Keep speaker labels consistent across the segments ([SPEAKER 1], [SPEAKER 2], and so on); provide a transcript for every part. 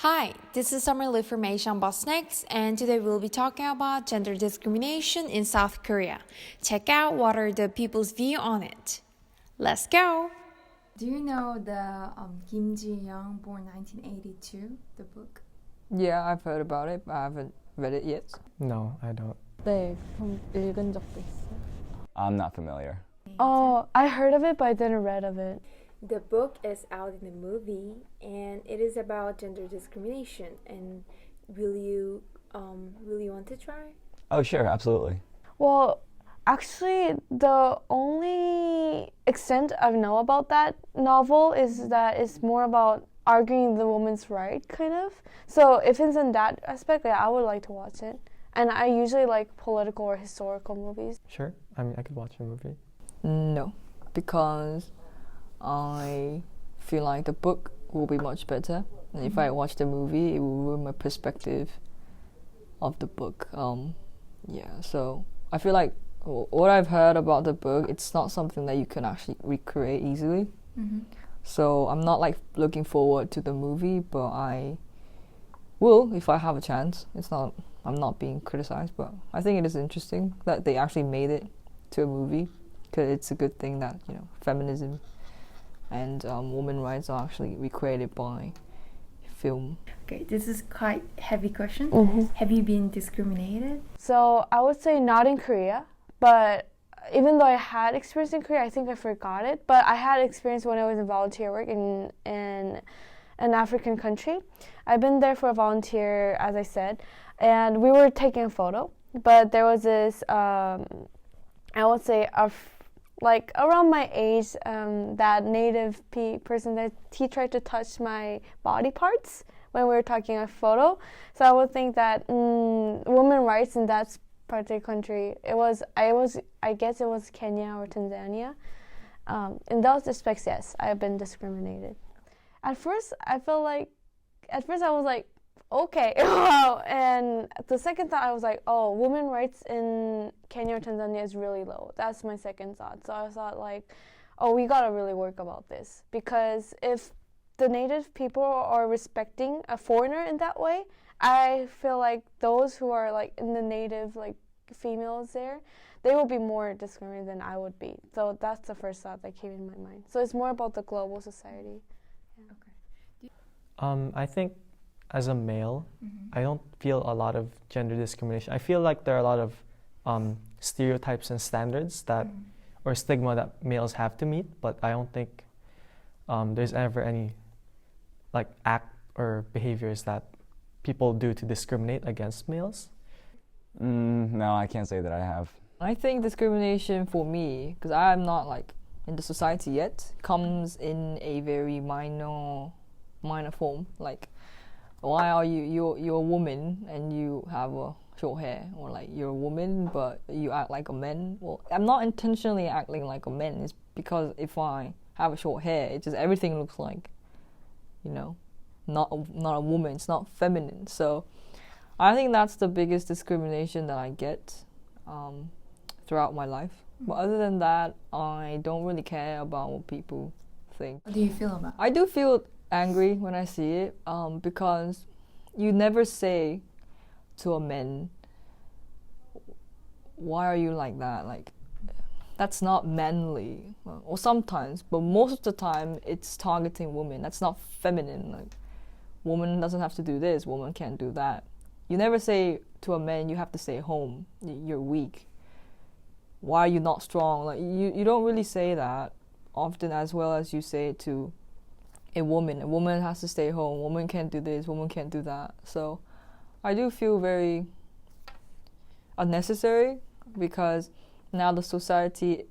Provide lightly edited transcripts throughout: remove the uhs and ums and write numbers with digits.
[SPEAKER 1] Hi, this is Summer Lee from Asian Boss Next, and today we'll be talking about gender discrimination in South Korea. Check out what are the people's view on it. Let's go! Do you know the Kim Jiyeon, born 1982, the book?
[SPEAKER 2] Yeah, I've heard about it, but I haven't read it yet.
[SPEAKER 3] No, I don't.
[SPEAKER 4] 네, 그럼 읽은 적도 있어요.
[SPEAKER 5] I'm not familiar.
[SPEAKER 4] Oh, I heard of it, but I didn't read of it.
[SPEAKER 1] The book is out in the movie, and it is about gender discrimination. And will you want to try?
[SPEAKER 5] Oh, sure, absolutely.
[SPEAKER 4] Well, actually, the only extent I know about that novel is that it's more about arguing the woman's right, kind of. So if it's in that aspect, yeah, I would like to watch it. And I usually like political or historical movies.
[SPEAKER 3] Sure. I mean, I could watch a movie.
[SPEAKER 2] No, because I feel like the book will be much better. And if I watch the movie, it will ruin my perspective of the book. So I feel like what I've heard about the book, it's not something that you can actually recreate easily.
[SPEAKER 1] Mm-hmm.
[SPEAKER 2] So I'm not like looking forward to the movie, but I will if I have a chance. I'm not being criticized, but I think it is interesting that they actually made it to a movie, because it's a good thing that, you know, feminism and women's rights are actually recreated by film.
[SPEAKER 1] Okay, this is quite heavy question.
[SPEAKER 4] Mm-hmm.
[SPEAKER 1] Have you been discriminated?
[SPEAKER 4] So I would say not in Korea, but even though I had experience in Korea, I think I forgot it. But I had experience when I was in volunteer work in an African country. I've been there for a volunteer, as I said, and we were taking a photo. But there was this, I would say, like around my age, that native person that he tried to touch my body parts when we were talking a photo. So I would think that women's rights in that particular country, I guess it was Kenya or Tanzania. In those respects, yes, I've been discriminated. At first I was like, okay, wow. And the second thought, I was like, oh, women's rights in Kenya or Tanzania is really low. That's my second thought. So I thought like, oh, we gotta really work about this, because if the native people are respecting a foreigner in that way, I feel like those who are like in the native like females there, they will be more discriminated than I would be. So that's the first thought that came in my mind. So it's more about the global society. Yeah.
[SPEAKER 1] Okay.
[SPEAKER 3] I think as a male,
[SPEAKER 1] Mm-hmm.
[SPEAKER 3] I don't feel a lot of gender discrimination. I feel like there are a lot of stereotypes and standards that, or stigma that males have to meet, but I don't think there's ever any like act or behaviors that people do to discriminate against males.
[SPEAKER 5] No, I can't say that I have.
[SPEAKER 2] I think discrimination for me, because I'm not like in the society yet, comes in a very minor form. Like, why are you're a woman and you have a short hair, or like you're a woman but you act like a man? Well, I'm not intentionally acting like a man. It's because if I have a short hair, it just everything looks like, you know, not a woman. It's not feminine. So I think that's the biggest discrimination that I get throughout my life. But other than that, I don't really care about what people think.
[SPEAKER 1] What do you feel about it?
[SPEAKER 2] I do feel angry when I see it, because you never say to a man, why are you like that? Like, that's not manly. Or sometimes, but most of the time it's targeting women. That's not feminine. Like, woman doesn't have to do this, woman can't do that. You never say to a man, you have to stay home, you're weak. Why are you not strong? Like, you don't really say that often, as well as you say it to a woman. A woman has to stay home, woman can't do this, woman can't do that. So I do feel very unnecessary, because now the society,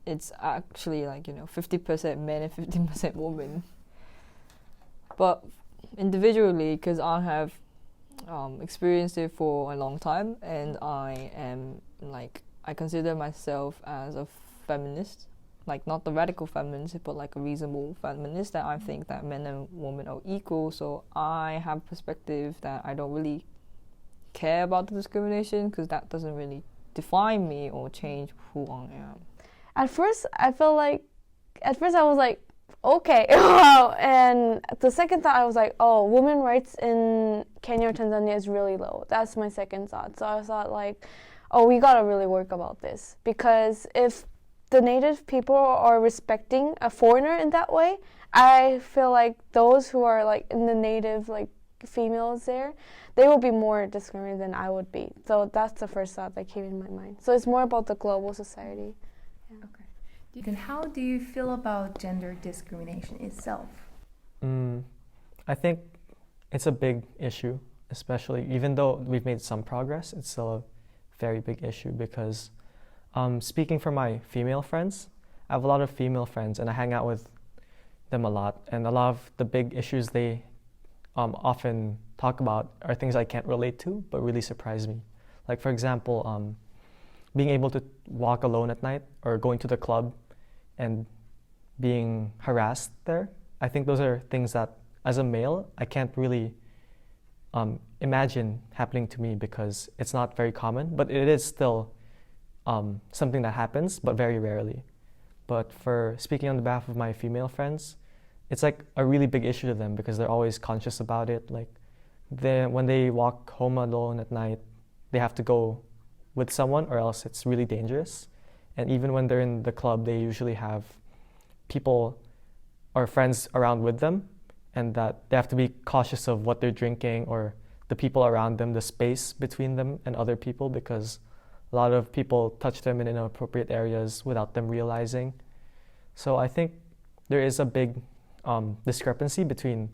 [SPEAKER 2] it's actually like, you know, 50% men and 50% women. But individually, because I have experienced it for a long time, and I consider myself as a feminist, like not the radical feminist, but like a reasonable feminist, that I think that men and women are equal. So I have a perspective that I don't really care about the discrimination, because that doesn't really define me or change who I am.
[SPEAKER 4] At first I was like, okay. Wow. And the second thought, I was like, oh, women rights in Kenya or Tanzania is really low. That's my second thought. So I thought like, oh, we gotta really work about this, because if the native people are respecting a foreigner in that way, I feel like those who are like in the native like females there, they will be more discriminated than I would be. So that's the first thought that came in my mind. So it's more about the global society. Yeah.
[SPEAKER 1] Okay. Then how do you feel about gender discrimination itself?
[SPEAKER 3] I think it's a big issue, especially even though we've made some progress, it's still a very big issue because speaking for my female friends, I have a lot of female friends and I hang out with them a lot, and a lot of the big issues they often talk about are things I can't relate to but really surprise me. Like for example, being able to walk alone at night or going to the club and being harassed there. I think those are things that as a male I can't really imagine happening to me because it's not very common, but it is still something that happens, but very rarely. But for speaking on behalf of my female friends, it's like a really big issue to them because they're always conscious about it. Like when they walk home alone at night, they have to go with someone or else it's really dangerous. And even when they're in the club, they usually have people or friends around with them, and that they have to be cautious of what they're drinking or the people around them, the space between them and other people, because a lot of people touch them in inappropriate areas without them realizing. So I think there is a big discrepancy between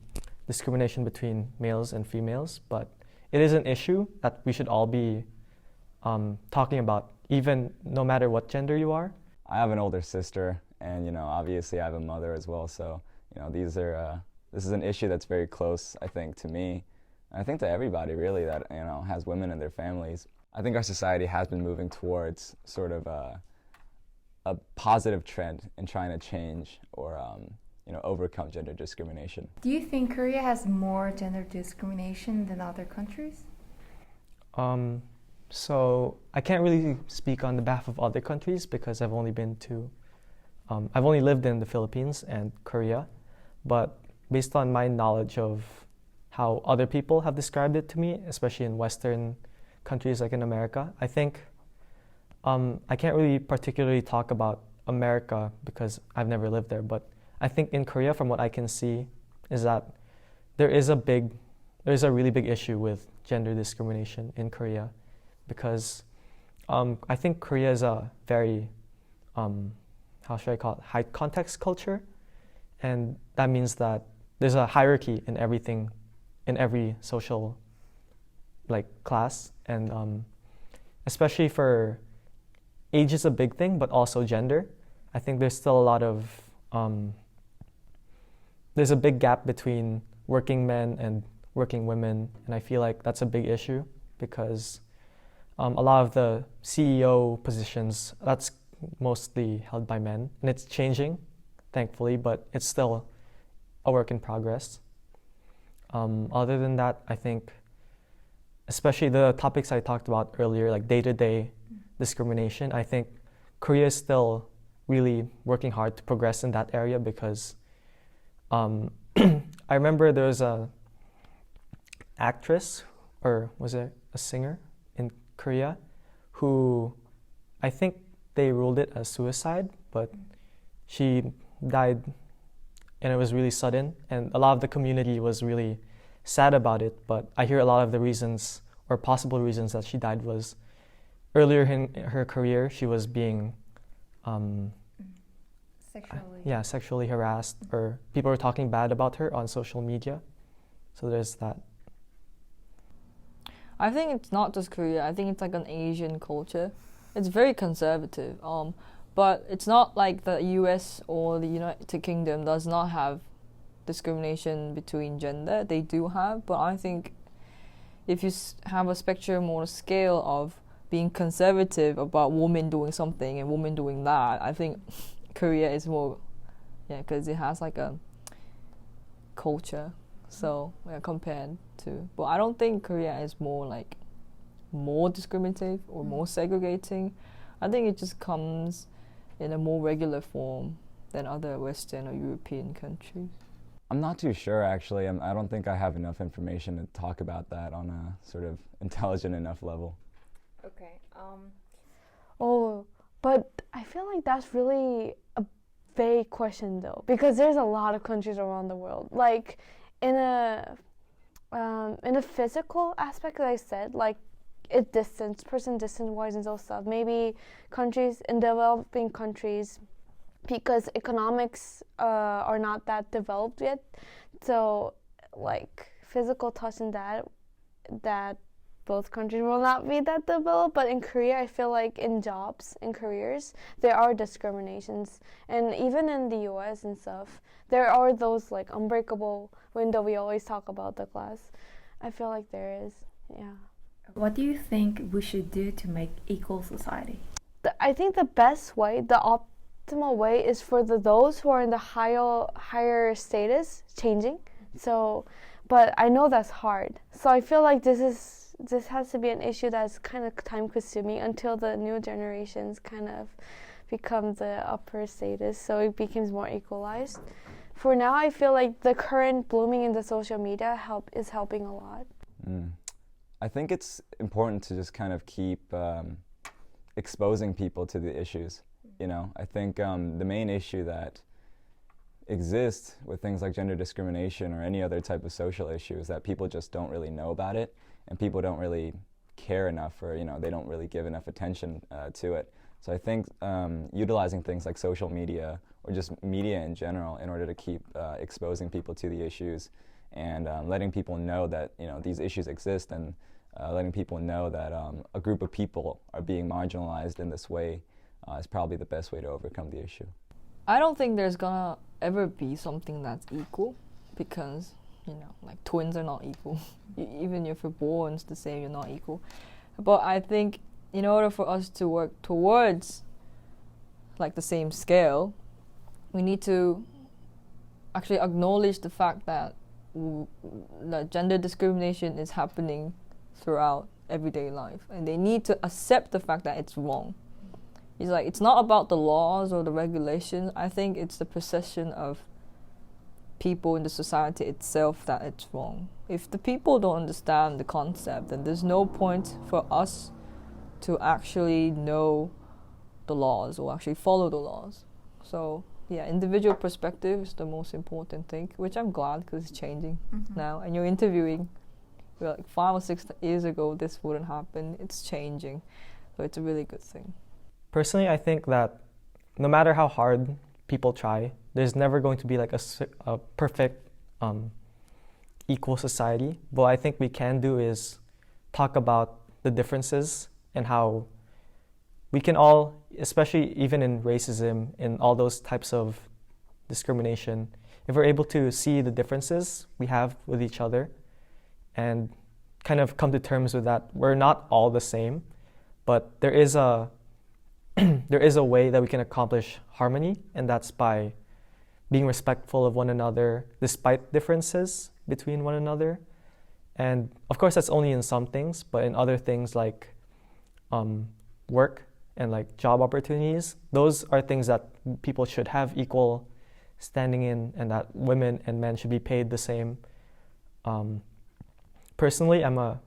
[SPEAKER 3] discrimination between males and females, but it is an issue that we should all be talking about, even no matter what gender you are.
[SPEAKER 5] I have an older sister, and you know, obviously I have a mother as well. So you know, this is an issue that's very close, I think, to me, and I think to everybody really that has women in their families. I think our society has been moving towards sort of a positive trend in trying to change or overcome gender discrimination.
[SPEAKER 1] Do you think Korea has more gender discrimination than other countries?
[SPEAKER 3] So I can't really speak on the behalf of other countries because I've only lived in the Philippines and Korea, but based on my knowledge of how other people have described it to me, especially in Western countries like in America, I think I can't really particularly talk about America because I've never lived there, but I think in Korea, from what I can see, is that there is a really big issue with gender discrimination in Korea, because I think Korea is a very, how should I call it, high context culture, and that means that there's a hierarchy in everything, in every social class, and especially for age is a big thing, but also gender. I think there's still a lot of there's a big gap between working men and working women, and I feel like that's a big issue because a lot of the CEO positions, that's mostly held by men, and it's changing, thankfully, but it's still a work in progress. Other than that, I think especially the topics I talked about earlier, like day-to-day discrimination, I think Korea is still really working hard to progress in that area because I remember there was a actress, or was it a singer in Korea, who I think they ruled it as suicide, but she died and it was really sudden, and a lot of the community was really sad about it, but I hear a lot of the reasons or possible reasons that she died was earlier in her career she was being sexually harassed, or people were talking bad about her on social media. So there's that.
[SPEAKER 2] I think it's not just Korea. I think it's like an Asian culture. It's very conservative. But it's not like the US or the United Kingdom does not have discrimination between gender. They do have, but I think if you have a spectrum or a scale of being conservative about women doing something and women doing that, I think Korea is more, because it has like a culture. So compared to, but I don't think Korea is more discriminative or more segregating. I think it just comes in a more regular form than other Western or European countries?
[SPEAKER 5] I'm not too sure, actually. I don't think I have enough information to talk about that on a sort of intelligent enough level.
[SPEAKER 1] Okay.
[SPEAKER 4] Oh, but I feel like that's really a vague question though, because there's a lot of countries around the world. Like in a physical aspect, that I said, like person distance wise and so stuff. Maybe countries in developing countries, because economics are not that developed yet, so like physical touch and that both countries will not be that developed. But in Korea, I feel like in jobs, in careers, there are discriminations, and even in the US and stuff, there are those like unbreakable window we always talk about the class. I feel like there is, yeah.
[SPEAKER 1] What do you think we should do to make equal society?
[SPEAKER 4] I think the best way, the optimal way, is for those who are in the higher status changing. So, but I know that's hard. So I feel like this has to be an issue that's kind of time consuming until the new generations kind of become the upper status, so it becomes more equalized. For now, I feel like the current blooming in the social media is helping a lot.
[SPEAKER 5] I think it's important to just kind of keep exposing people to the issues. You know, I think the main issue that exists with things like gender discrimination or any other type of social issue is that people just don't really know about it, and people don't really care enough, or they don't really give enough attention to it. So I think utilizing things like social media or just media in general in order to keep exposing people to the issues and letting people know that these issues exist, and letting people know that a group of people are being marginalized in this way is probably the best way to overcome the issue.
[SPEAKER 2] I don't think there's gonna ever be something that's equal, because like twins are not equal. Even if you're born the same, you're not equal. But I think in order for us to work towards like the same scale, we need to actually acknowledge the fact that gender discrimination is happening throughout everyday life, and they need to accept the fact that it's wrong. It's like, it's not about the laws or the regulations. I think it's the perception of people in the society itself that it's wrong. If the people don't understand the concept, then there's no point for us to actually know the laws or actually follow the laws. So yeah, individual perspective is the most important thing, which I'm glad, because it's changing now. And you're interviewing, like 5 or 6 years ago, this wouldn't happen. It's changing, so it's a really good thing.
[SPEAKER 3] Personally, I think that no matter how hard people try, there's never going to be like a perfect equal society. But what I think we can do is talk about the differences and how we can all, especially even in racism, in all those types of discrimination, if we're able to see the differences we have with each other and kind of come to terms with that, we're not all the same, but there is a way that we can accomplish harmony, and that's by being respectful of one another despite differences between one another. And of course, that's only in some things, but in other things like work and like job opportunities, those are things that people should have equal standing in, and that women and men should be paid the same. Personally, I'm a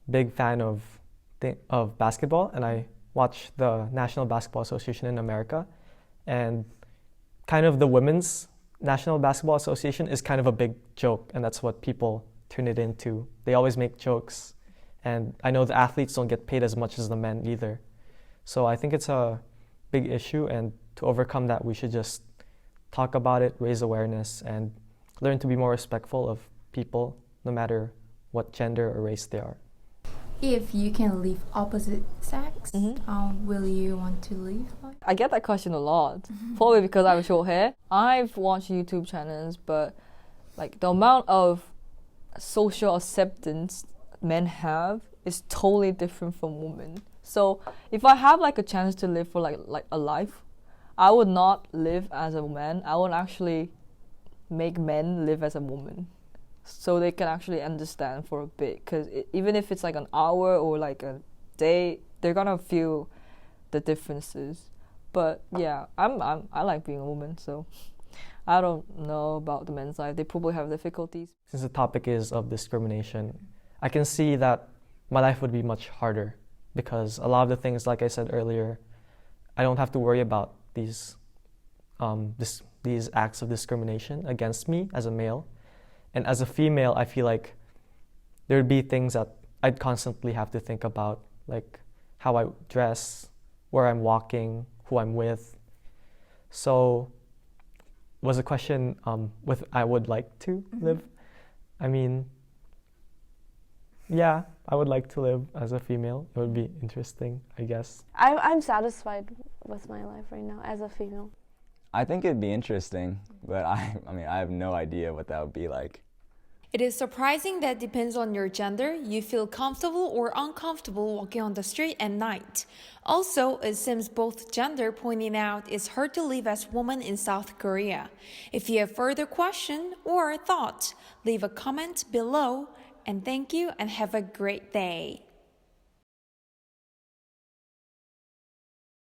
[SPEAKER 3] big fan of basketball, and I watch the National Basketball Association in America, and kind of the Women's National Basketball Association is kind of a big joke, and that's what people turn it into. They always make jokes, and I know the athletes don't get paid as much as the men either. So I think it's a big issue, and to overcome that, we should just talk about it, raise awareness, and learn to be more respectful of people, no matter what gender or race they are.
[SPEAKER 1] If you can leave opposite sex, will you want to leave?
[SPEAKER 2] I get that question a lot, probably because I have short hair. I've watched YouTube channels, but like the amount of social acceptance men have is totally different from women. So if I have like a chance to live for like a life, I would not live as a man. I would actually make men live as a woman, so they can actually understand for a bit. Because even if it's like an hour or like a day, they're gonna feel the differences. But yeah, I like being a woman, so I don't know about the men's side. They probably have difficulties.
[SPEAKER 3] Since the topic is of discrimination, I can see that my life would be much harder because a lot of the things, like I said earlier, I don't have to worry about these acts of discrimination against me as a male. And as a female, I feel like there would be things that I'd constantly have to think about, like how I dress, where I'm walking, who I'm with. So was the question with I would like to live? I mean, yeah, I would like to live as a female. It would be interesting, I guess.
[SPEAKER 4] I'm satisfied with my life right now as a female.
[SPEAKER 5] I think it'd be interesting, but I mean, I have no idea what that would be like.
[SPEAKER 1] It is surprising that depends on your gender, you feel comfortable or uncomfortable walking on the street at night. Also, it seems both gender pointing out it's hard to live as woman in South Korea. If you have further question or thought, leave a comment below. And thank you and have a great day.